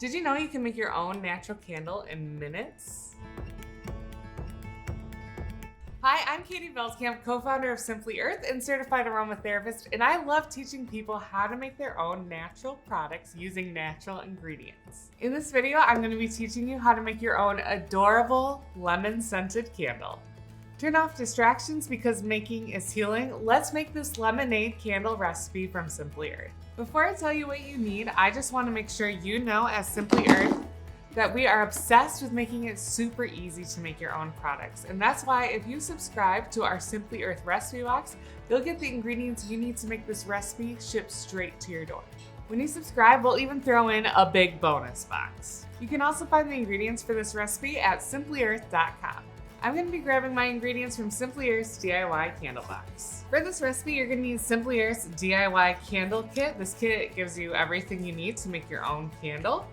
Did you know you can make your own natural candle in minutes? Hi, I'm Katie Veldkamp, co-founder of Simply Earth and certified aromatherapist, and I love teaching people how to make their own natural products using natural ingredients. In this video, I'm going to be teaching you how to make your own adorable lemon-scented candle. Turn off distractions because making is healing. Let's make this lemonade candle recipe from Simply Earth. Before I tell you what you need, I just want to make sure you know as Simply Earth that we are obsessed with making it super easy to make your own products. And that's why if you subscribe to our Simply Earth recipe box, you'll get the ingredients you need to make this recipe shipped straight to your door. When you subscribe, we'll even throw in a big bonus box. You can also find the ingredients for this recipe at simplyearth.com. I'm going to be grabbing my ingredients from Simply Earth's DIY candle box. For this recipe, you're going to need Simply Earth's DIY candle kit. This kit gives you everything you need to make your own candle.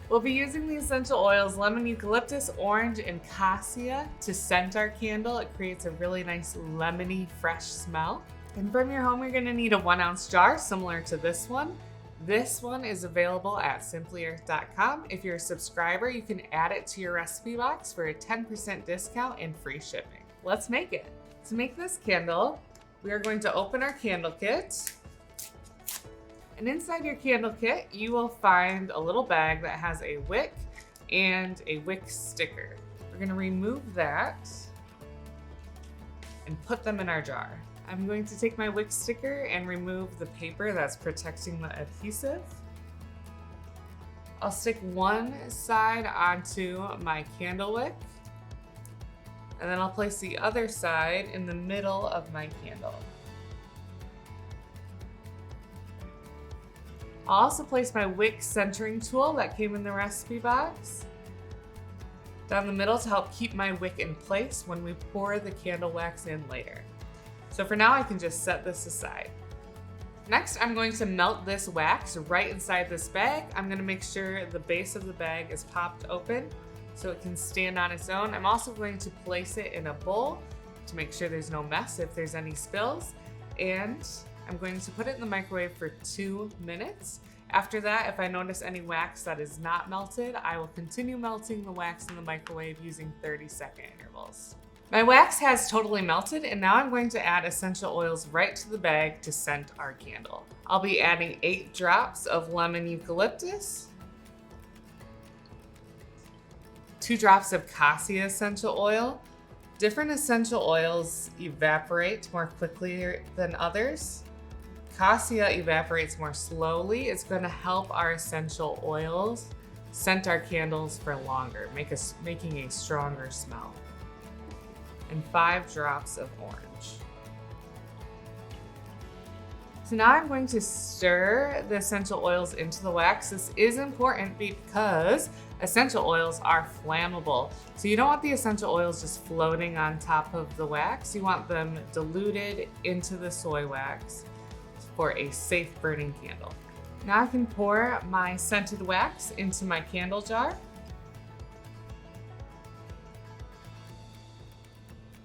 We'll be using the essential oils lemon, eucalyptus, orange, and cassia to scent our candle. It creates a really nice lemony, fresh smell. And from your home, you're going to need a 1-ounce jar similar to this one. This one is available at simplyearth.com. If you're a subscriber, you can add it to your recipe box for a 10% discount and free shipping. Let's make it. To make this candle, we are going to open our candle kit. And inside your candle kit, you will find a little bag that has a wick and a wick sticker. We're going to remove that and put them in our jar. I'm going to take my wick sticker and remove the paper that's protecting the adhesive. I'll stick one side onto my candle wick, and then I'll place the other side in the middle of my candle. I'll also place my wick centering tool that came in the recipe box down the middle to help keep my wick in place when we pour the candle wax in later. So for now, I can just set this aside. Next, I'm going to melt this wax right inside this bag. I'm going to make sure the base of the bag is popped open so it can stand on its own. I'm also going to place it in a bowl to make sure there's no mess if there's any spills. And I'm going to put it in the microwave for 2 minutes. After that, if I notice any wax that is not melted, I will continue melting the wax in the microwave using 30-second intervals. My wax has totally melted, and now I'm going to add essential oils right to the bag to scent our candle. I'll be adding 8 drops of lemon eucalyptus, 2 drops of cassia essential oil. Different essential oils evaporate more quickly than others. Cassia evaporates more slowly. It's going to help our essential oils scent our candles for longer, making a stronger smell. And 5 drops of orange. So now I'm going to stir the essential oils into the wax. This is important because essential oils are flammable. So you don't want the essential oils just floating on top of the wax. You want them diluted into the soy wax for a safe burning candle. Now I can pour my scented wax into my candle jar.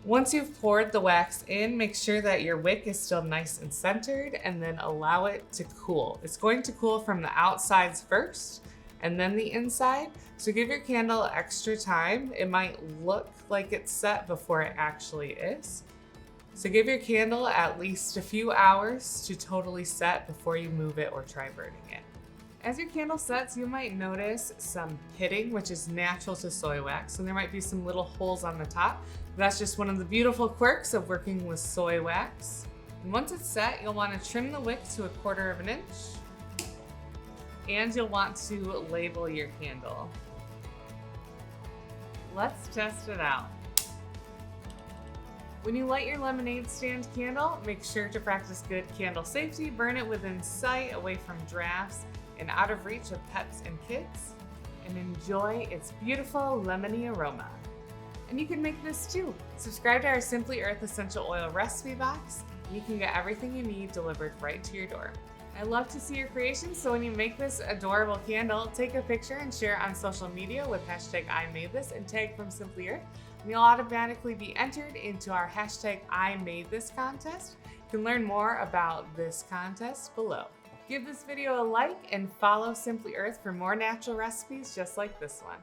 Once you've poured the wax in, make sure that your wick is still nice and centered and then allow it to cool. It's going to cool from the outsides first and then the inside. So give your candle extra time. It might look like it's set before it actually is. So give your candle at least a few hours to totally set before you move it or try burning it. As your candle sets, you might notice some pitting, which is natural to soy wax. So there might be some little holes on the top. That's just one of the beautiful quirks of working with soy wax. And once it's set, you'll want to trim the wick to 1/4 inch. And you'll want to label your candle. Let's test it out. When you light your lemonade stand candle, make sure to practice good candle safety. Burn it within sight, away from drafts, and out of reach of pets and kids. And enjoy its beautiful lemony aroma. And you can make this too. Subscribe to our Simply Earth Essential Oil recipe box, and you can get everything you need delivered right to your door. I love to see your creations, so when you make this adorable candle, take a picture and share it on social media with #IMadeThis and tag from Simply Earth. And you'll automatically be entered into our #IMadeThis contest. You can learn more about this contest below. Give this video a like and follow Simply Earth for more natural recipes just like this one.